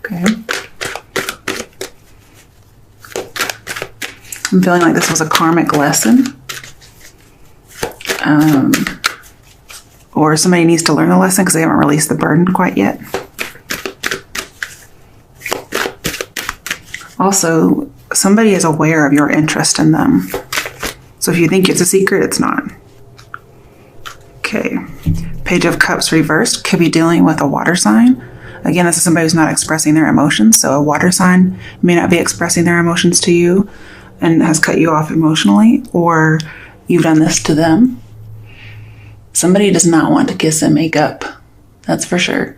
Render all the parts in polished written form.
Okay. I'm feeling like this was a karmic lesson. Or somebody needs to learn the lesson because they haven't released the burden quite yet. Also, somebody is aware of your interest in them. So if you think it's a secret, it's not. Okay. Page of Cups reversed. Could be dealing with a water sign. Again, this is somebody who's not expressing their emotions. So a water sign may not be expressing their emotions to you and has cut you off emotionally, or you've done this to them. Somebody does not want to kiss and make up. That's for sure.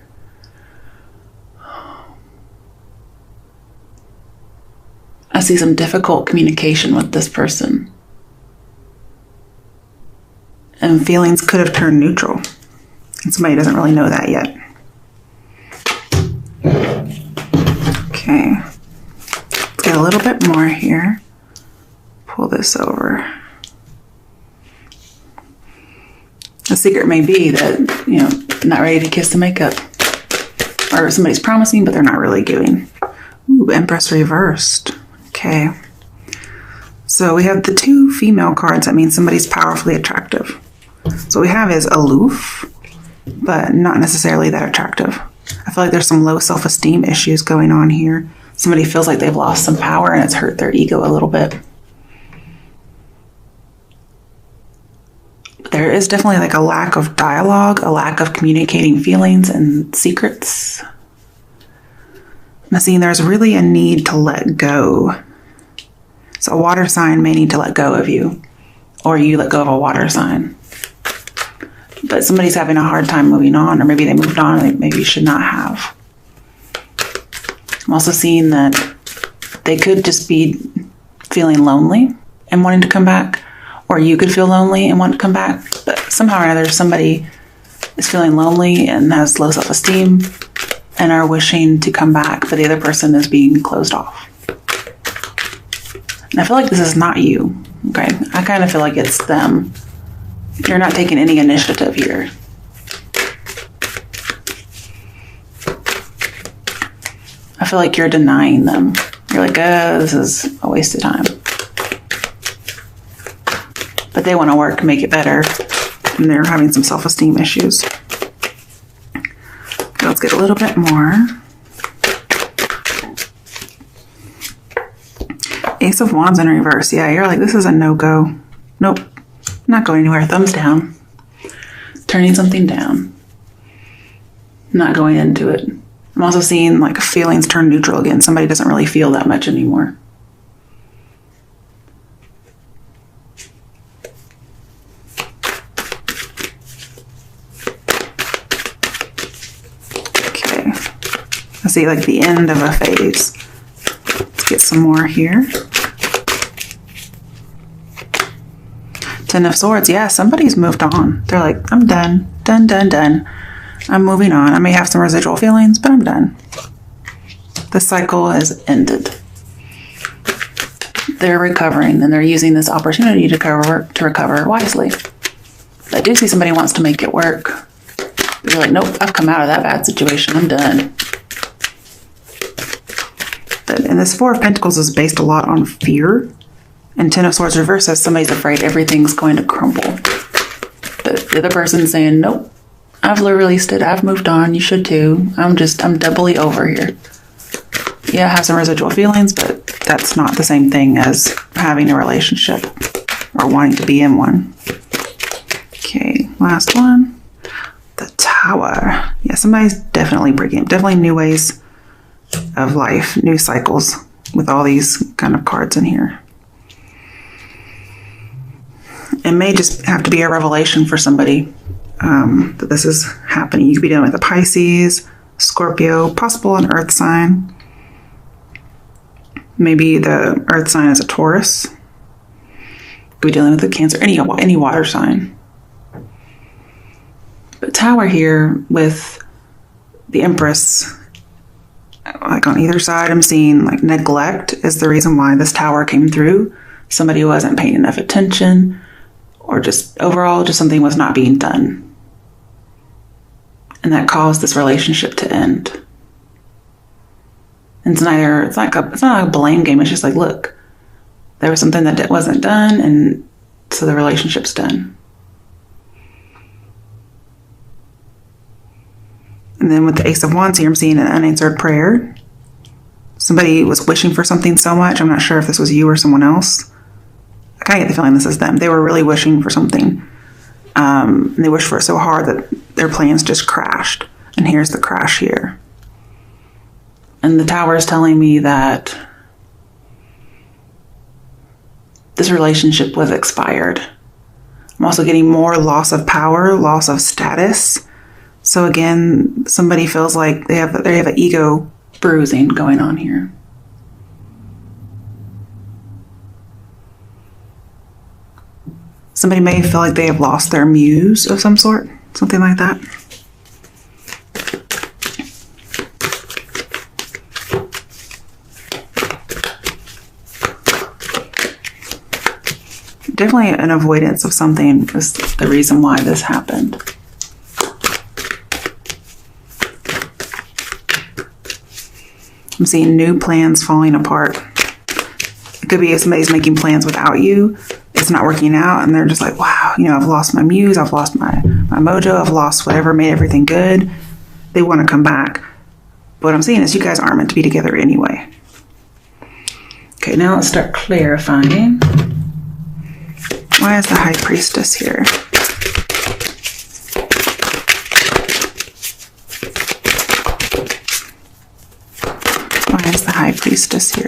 I see some difficult communication with this person. And feelings could have turned neutral. And somebody doesn't really know that yet. Okay. Let's get a little bit more here. Pull this over. The secret may be that, not ready to kiss and make up. Or somebody's promising, but they're not really giving. Ooh, Empress reversed. Okay. So we have the 2 female cards. That means somebody's powerfully attractive. So what we have is aloof, but not necessarily that attractive. I feel like there's some low self-esteem issues going on here. Somebody feels like they've lost some power and it's hurt their ego a little bit. There is definitely like a lack of dialogue, a lack of communicating feelings and secrets. I'm seeing there's really a need to let go. So a water sign may need to let go of you, or you let go of a water sign. But somebody's having a hard time moving on, or maybe they moved on and maybe you should not have. I'm also seeing that they could just be feeling lonely and wanting to come back, or you could feel lonely and want to come back. But somehow or another, somebody is feeling lonely and has low self-esteem and are wishing to come back, but the other person is being closed off. And I feel like this is not you, okay? I kind of feel like it's them. You're not taking any initiative here. I feel like you're denying them. You're like, this is a waste of time. But they want to work to make it better, and they're having some self-esteem issues. Okay, let's get a little bit more. Ace of Wands in reverse. Yeah, you're like, this is a no-go. Nope, not going anywhere. Thumbs down. Turning something down. Not going into it. I'm also seeing like feelings turn neutral again. Somebody doesn't really feel that much anymore. Okay. I see like the end of a phase. Let's get some more here. 10 of Swords. Yeah, somebody's moved on. They're like, I'm done. Done. I'm moving on. I may have some residual feelings, but I'm done. The cycle has ended. They're recovering, and they're using this opportunity to recover wisely. I do see somebody wants to make it work. They're like, nope, I've come out of that bad situation. I'm done. And this 4 of Pentacles is based a lot on fear. And 10 of Swords reverse says somebody's afraid everything's going to crumble. But the other person's saying, nope, I've released it. I've moved on. You should too. I'm doubly over here. Yeah, I have some residual feelings, but that's not the same thing as having a relationship or wanting to be in one. Okay, last one. The Tower. Yeah, somebody's definitely new ways of life, new cycles with all these kind of cards in here. It may just have to be a revelation for somebody that this is happening. You could be dealing with a Pisces, Scorpio, possible an earth sign. Maybe the earth sign is a Taurus. Could be dealing with a Cancer, any water sign. But Tower here with the Empress, like on either side, I'm seeing like neglect is the reason why this Tower came through. Somebody who wasn't paying enough attention, or just overall, just something was not being done. And that caused this relationship to end. And it's not a blame game. It's just like, look, there was something that wasn't done, and so the relationship's done. And then with the Ace of Wands here, I'm seeing an unanswered prayer. Somebody was wishing for something so much. I'm not sure if this was you or someone else. I kind of get the feeling this is them. They were really wishing for something. And they wished for it so hard that their plans just crashed. And here's the crash here. And the Tower is telling me that this relationship was expired. I'm also getting more loss of power, loss of status. So again, somebody feels like they have an ego bruising going on here. Somebody may feel like they have lost their muse of some sort, something like that. Definitely an avoidance of something is the reason why this happened. I'm seeing new plans falling apart. It could be if somebody's making plans without you. It's not working out, and they're just like, wow, I've lost my muse, I've lost my mojo, I've lost whatever made everything good. They want to come back. But what I'm seeing is you guys aren't meant to be together anyway. Okay, now let's start clarifying. Why is the High Priestess here? Why is the High Priestess here?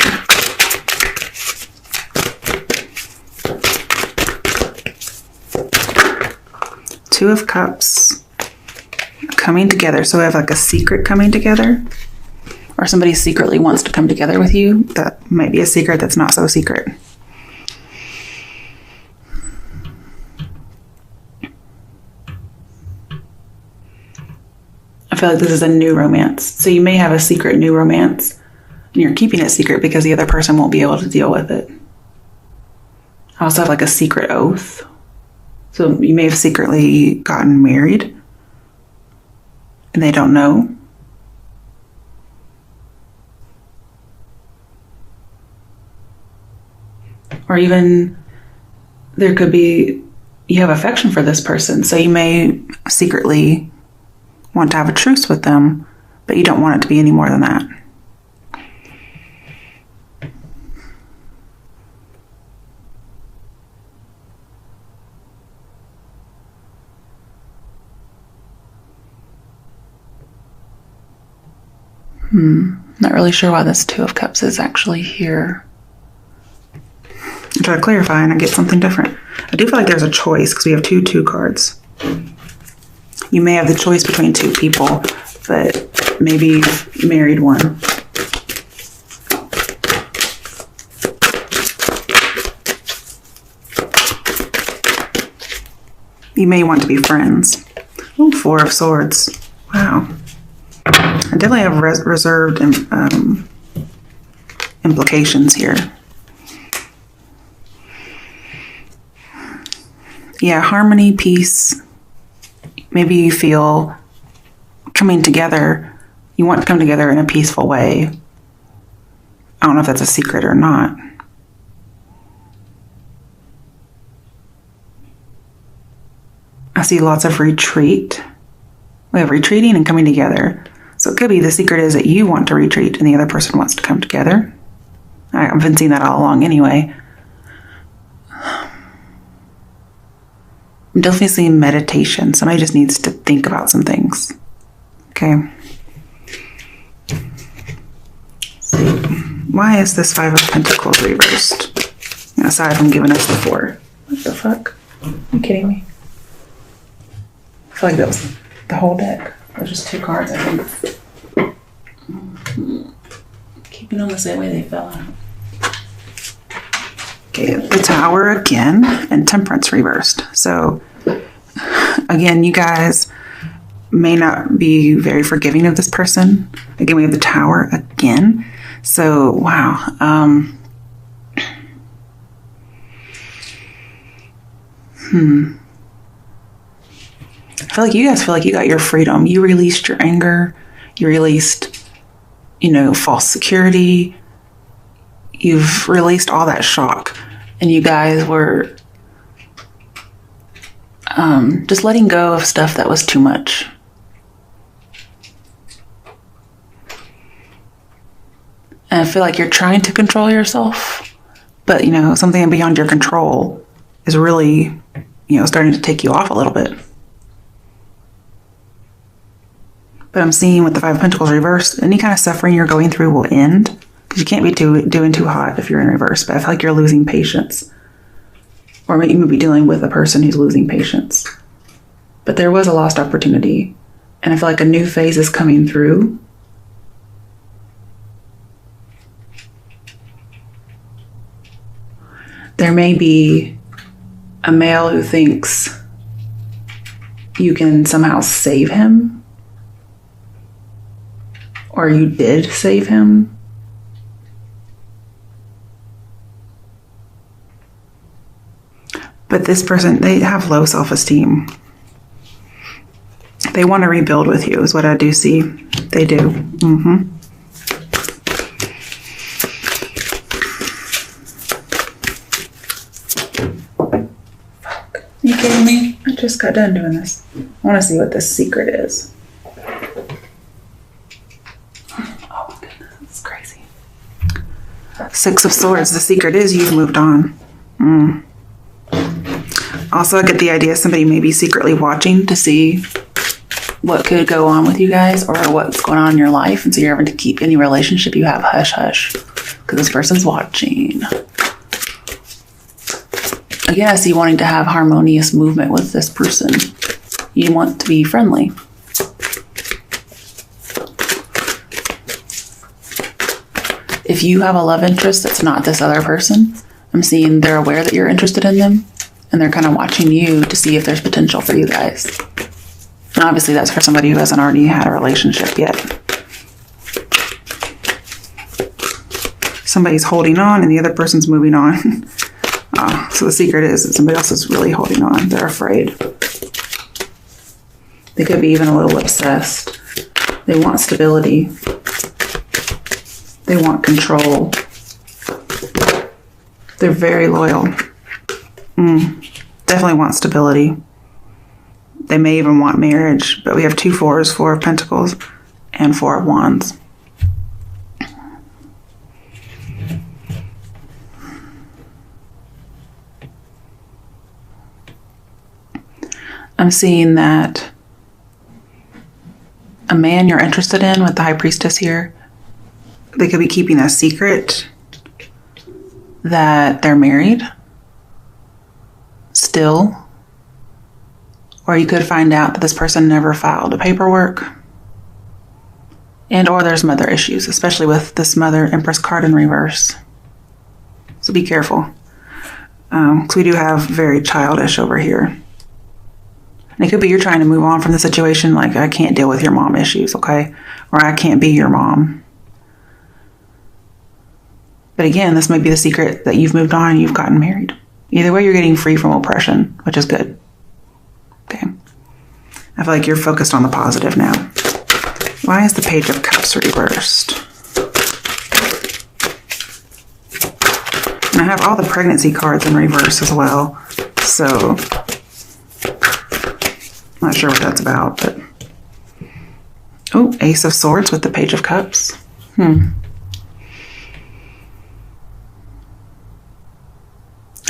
Two of Cups coming together. So we have like a secret coming together, or somebody secretly wants to come together with you. That might be a secret that's not so secret. I feel like this is a new romance. So you may have a secret new romance, and you're keeping it secret because the other person won't be able to deal with it. I also have like a secret oath. So you may have secretly gotten married and they don't know. Or even there could be, you have affection for this person. So you may secretly want to have a truce with them, but you don't want it to be any more than that. Not really sure why this Two of Cups is actually here. I try to clarify and I get something different. I do feel like there's a choice because we have two cards. You may have the choice between two people, but maybe you've married one. You may want to be friends. Ooh, Four of Swords. Wow. I definitely have reserved implications here. Yeah, harmony, peace. Maybe you feel coming together, you want to come together in a peaceful way. I don't know if that's a secret or not. I see lots of retreat. We have retreating and coming together. So it could be the secret is that you want to retreat and the other person wants to come together. I've been seeing that all along anyway. I'm definitely seeing meditation. Somebody just needs to think about some things. Okay. Let's see. Why is this Five of Pentacles reversed? Aside from giving us the Four. What the fuck? Are you kidding me? I feel like that was the whole deck. There's just two cards, I think. Keeping them the same way they fell out. Okay, the Tower again, and Temperance reversed. So, again, you guys may not be very forgiving of this person. Again, we have the Tower again. So, wow. I feel like you guys feel like you got your freedom. You released your anger. You released false security. You've released all that shock, and you guys were just letting go of stuff that was too much. And I feel like you're trying to control yourself, but something beyond your control is really, starting to take you off a little bit. But I'm seeing with the Five of Pentacles reversed, any kind of suffering you're going through will end, because you can't be doing too hot if you're in reverse. But I feel like you're losing patience, or you may be dealing with a person who's losing patience. But there was a lost opportunity, and I feel like a new phase is coming through. There may be a male who thinks you can somehow save him, or you did save him. But this person, they have low self-esteem. They want to rebuild with you, is what I do see. They do. Fuck. You kidding me? I just got done doing this. I want to see what this secret is. Oh my goodness, that's crazy. Six of Swords. The secret is you've moved on. Also, I get the idea somebody may be secretly watching to see what could go on with you guys, or what's going on in your life. And so you're having to keep any relationship you have hush hush, because this person's watching. Again, I see wanting to have harmonious movement with this person. You want to be friendly. If you have a love interest that's not this other person, I'm seeing they're aware that you're interested in them, and they're kind of watching you to see if there's potential for you guys. And obviously that's for somebody who hasn't already had a relationship yet. Somebody's holding on and the other person's moving on. So the secret is that somebody else is really holding on. They're afraid. They could be even a little obsessed. They want stability. They want control. They're very loyal. Definitely want stability. They may even want marriage, but we have 2 fours, 4 of Pentacles, and 4 of Wands. I'm seeing that a man you're interested in with the High Priestess here, they could be keeping a secret that they're married still. Or you could find out that this person never filed a paperwork. And or there's mother issues, especially with this Mother Empress card in reverse. So be careful. Because we do have very childish over here. And it could be you're trying to move on from the situation, like, I can't deal with your mom issues, okay? Or I can't be your mom. But again, this might be the secret that you've moved on and you've gotten married. Either way, you're getting free from oppression, which is good. Okay. I feel like you're focused on the positive now. Why is the Page of Cups reversed? And I have all the pregnancy cards in reverse as well. So, I'm not sure what that's about, but... Oh, Ace of Swords with the Page of Cups. I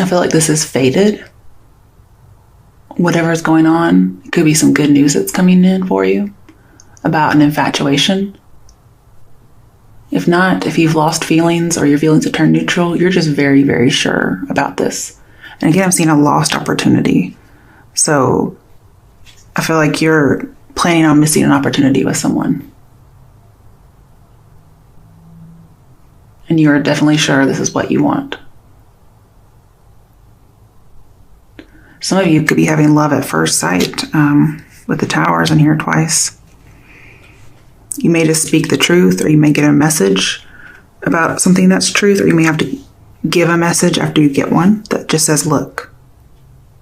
feel like this is fated. Whatever's going on, it could be some good news that's coming in for you about an infatuation. If not, if you've lost feelings or your feelings have turned neutral, you're just very, very sure about this. And again, I'm seeing a lost opportunity. So I feel like you're planning on missing an opportunity with someone. And you're definitely sure this is what you want. Some of you could be having love at first sight with the Towers in here twice. You may just speak the truth, or you may get a message about something that's truth, or you may have to give a message after you get one that just says, look,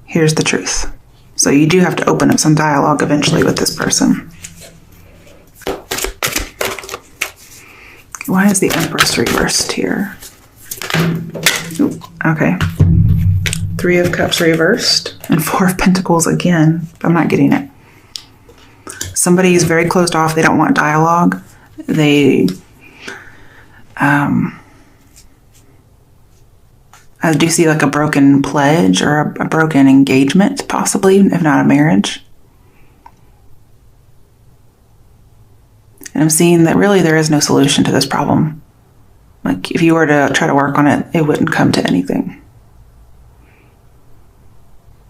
here's the truth. So you do have to open up some dialogue eventually with this person. Why is the Empress reversed here? Ooh, okay. 3 of Cups reversed and 4 of Pentacles again. I'm not getting it. Somebody is very closed off. They don't want dialogue. They, I do see like a broken pledge or a broken engagement, possibly, if not a marriage. And I'm seeing that really there is no solution to this problem. Like if you were to try to work on it, it wouldn't come to anything.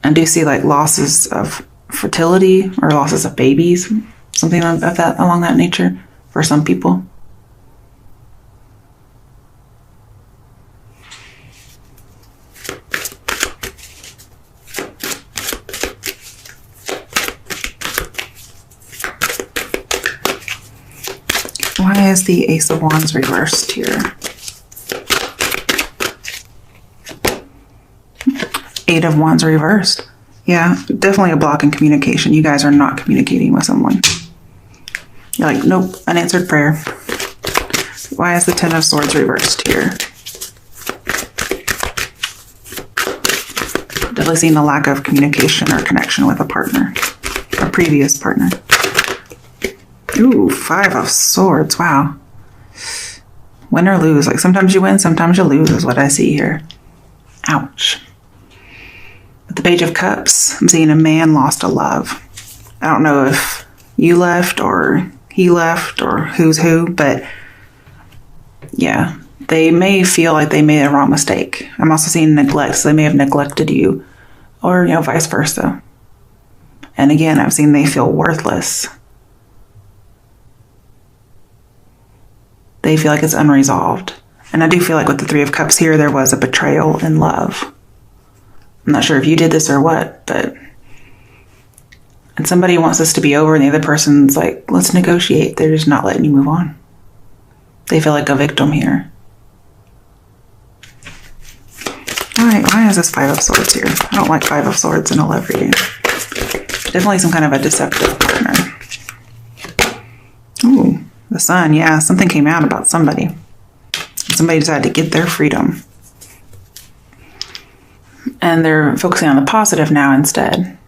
I do see like losses of fertility or losses of babies, something of that along that nature for some people. Why is the Ace of Wands reversed here? 8 of Wands reversed. Yeah, definitely a block in communication. You guys are not communicating with someone. You're like, nope, unanswered prayer. Why is the 10 of Swords reversed here? Definitely seeing a lack of communication or connection with a partner, a previous partner. Ooh, 5 of Swords, wow. Win or lose, like sometimes you win, sometimes you lose is what I see here. Ouch. With the Page of Cups, I'm seeing a man lost a love. I don't know if you left or he left or who's who, but yeah, they may feel like they made a wrong mistake. I'm also seeing neglect, so they may have neglected you or, you know, vice versa. And again, I'm seeing they feel worthless. They feel like it's unresolved. And I do feel like with the 3 of Cups here, there was a betrayal in love. I'm not sure if you did this or what, but... And somebody wants this to be over and the other person's like, let's negotiate. They're just not letting you move on. They feel like a victim here. Why is this 5 of Swords here? I don't like 5 of Swords in a love reading. Definitely some kind of a deceptive partner. Ooh, the Sun. Yeah, something came out about somebody. Somebody decided to get their freedom. And they're focusing on the positive now instead.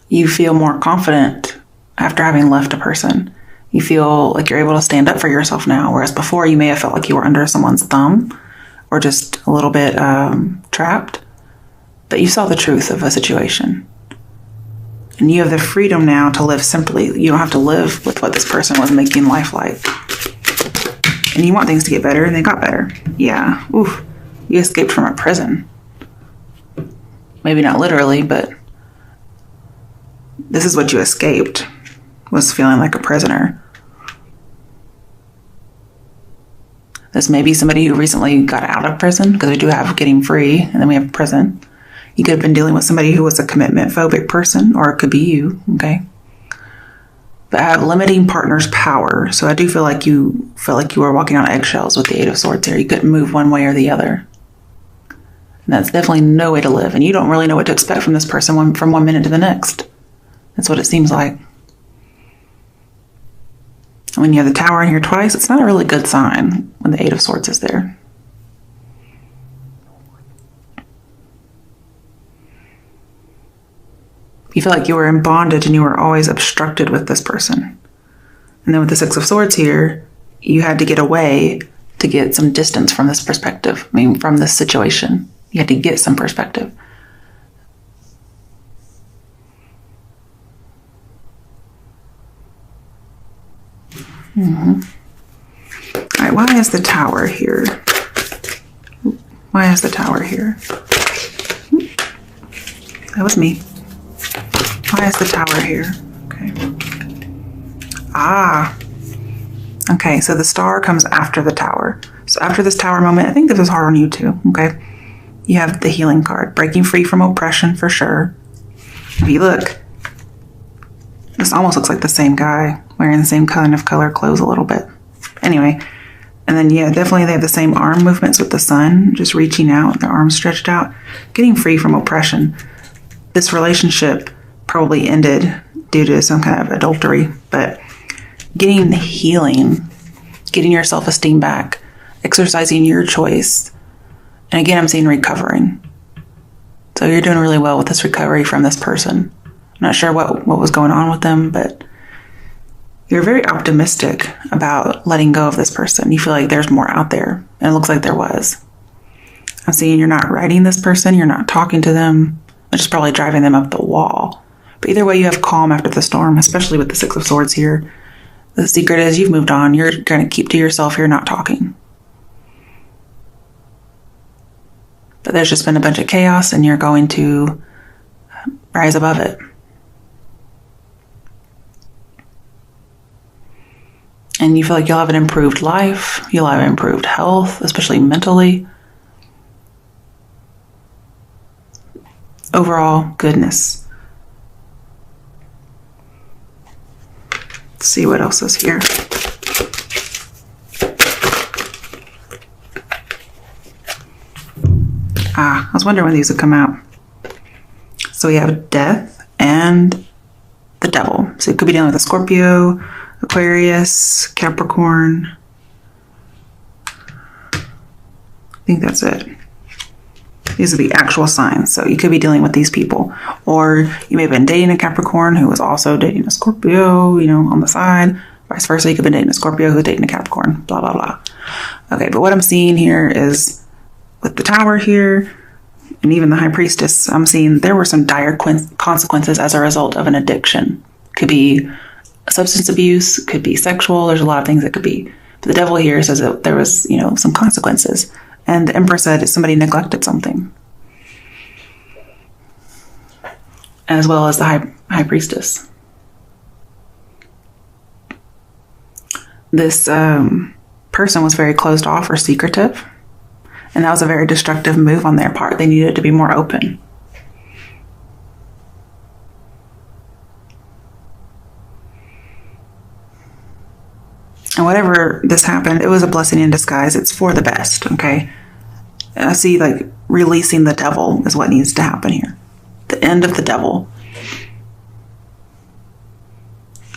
You feel more confident after having left a person. You feel like you're able to stand up for yourself now, whereas before you may have felt like you were under someone's thumb or just a little bit trapped. But you saw the truth of a situation. And you have the freedom now to live simply. You don't have to live with what this person was making life like. And you want things to get better, and they got better. Yeah, oof. You escaped from a prison. Maybe not literally, but this is what you escaped, was feeling like a prisoner. This may be somebody who recently got out of prison, because we do have getting free, and then we have prison. You could have been dealing with somebody who was a commitment phobic person, or it could be you, okay? But I have limiting partner's power, so I do feel like you were walking on eggshells with the 8 of Swords here. You couldn't move one way or the other. And that's definitely no way to live, and you don't really know what to expect from this person from one minute to the next. That's what it seems like. And when you have the Tower in here twice, it's not a really good sign when the 8 of Swords is there. You feel like you were in bondage and you were always obstructed with this person. And then with the 6 of Swords here, you had to get away to get some distance from this perspective. I mean, from this situation. You had to get some perspective. Mm-hmm. All right, why is the Tower here? Why is the Tower here? That was me. Why is the Tower here? Okay. Okay, so the Star comes after the Tower. So after this Tower moment, I think this was hard on you too, okay? You have the Healing card. Breaking free from oppression for sure. If you look, this almost looks like the same guy wearing the same kind of color clothes a little bit. Anyway, and then yeah, definitely they have the same arm movements with the Sun, just reaching out, their arms stretched out, getting free from oppression. This relationship probably ended due to some kind of adultery, but getting healing, getting your self-esteem back, exercising your choice. And again, I'm seeing recovering. So you're doing really well with this recovery from this person. I'm not sure what was going on with them, but you're very optimistic about letting go of this person. You feel like there's more out there, and it looks like there was. I'm seeing you're not writing this person, you're not talking to them, which is probably driving them up the wall. But either way, you have calm after the storm, especially with the Six of Swords here. The secret is you've moved on. You're going to keep to yourself. You're not talking. But there's just been a bunch of chaos, and you're going to rise above it. And you feel like you'll have an improved life. You'll have improved health, especially mentally. Overall, goodness. Let's see what else is here. I was wondering when these would come out. So we have death and the devil. So it could be dealing with a Scorpio, Aquarius, Capricorn. I think that's it. These are the actual signs. So you could be dealing with these people. Or you may have been dating a Capricorn who was also dating a Scorpio, on the side. Vice versa, you could have been dating a Scorpio who was dating a Capricorn. Blah, blah, blah. Okay, but what I'm seeing here is with the Tower here, and even the High Priestess, I'm seeing there were some dire consequences as a result of an addiction. Could be substance abuse, could be sexual. There's a lot of things it could be. But the devil here says that there was, some consequences. And the Empress said somebody neglected something. As well as the High Priestess. This person was very closed off or secretive. And that was a very destructive move on their part. They needed to be more open. And whatever this happened, it was a blessing in disguise. It's for the best, okay? I see, releasing the devil is what needs to happen here. The end of the devil.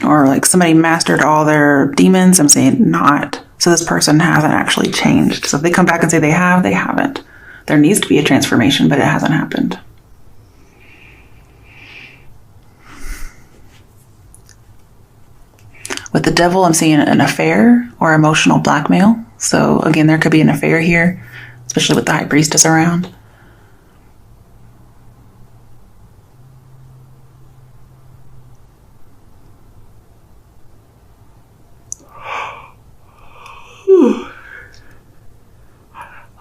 Or, somebody mastered all their demons. I'm saying not. So this person hasn't actually changed. So if they come back and say they have, they haven't. There needs to be a transformation, but it hasn't happened. With the devil, I'm seeing an affair or emotional blackmail. So again, there could be an affair here, especially with the High Priestess around.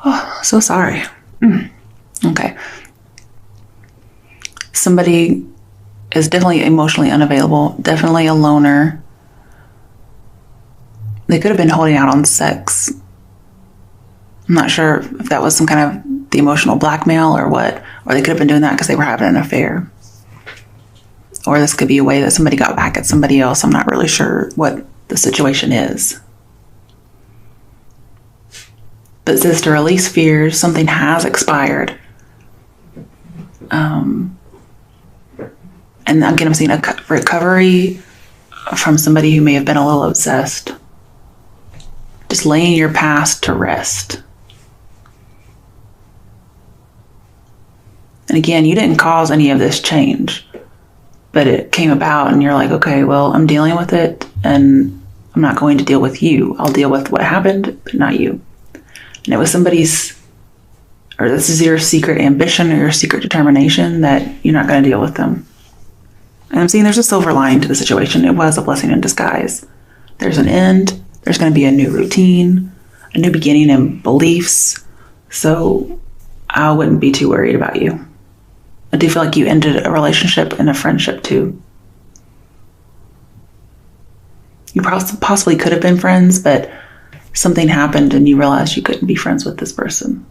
Oh, so sorry. Okay. Somebody is definitely emotionally unavailable, definitely a loner. They could have been holding out on sex. I'm not sure if that was some kind of the emotional blackmail or what. Or they could have been doing that because they were having an affair. Or this could be a way that somebody got back at somebody else. I'm not really sure what the situation is. But it says to release fears, something has expired. And again, I'm seeing a recovery from somebody who may have been a little obsessed. Just laying your past to rest. And again, you didn't cause any of this change, but it came about and you're like, okay, well, I'm dealing with it and I'm not going to deal with you. I'll deal with what happened, but not you. And it was somebody's, or this is your secret ambition or your secret determination that you're not going to deal with them. And I'm seeing there's a silver lining to the situation. It was a blessing in disguise. There's an end. There's going to be a new routine, a new beginning in beliefs. So I wouldn't be too worried about you. I do feel like you ended a relationship and a friendship too. You possibly could have been friends, but something happened and you realized you couldn't be friends with this person.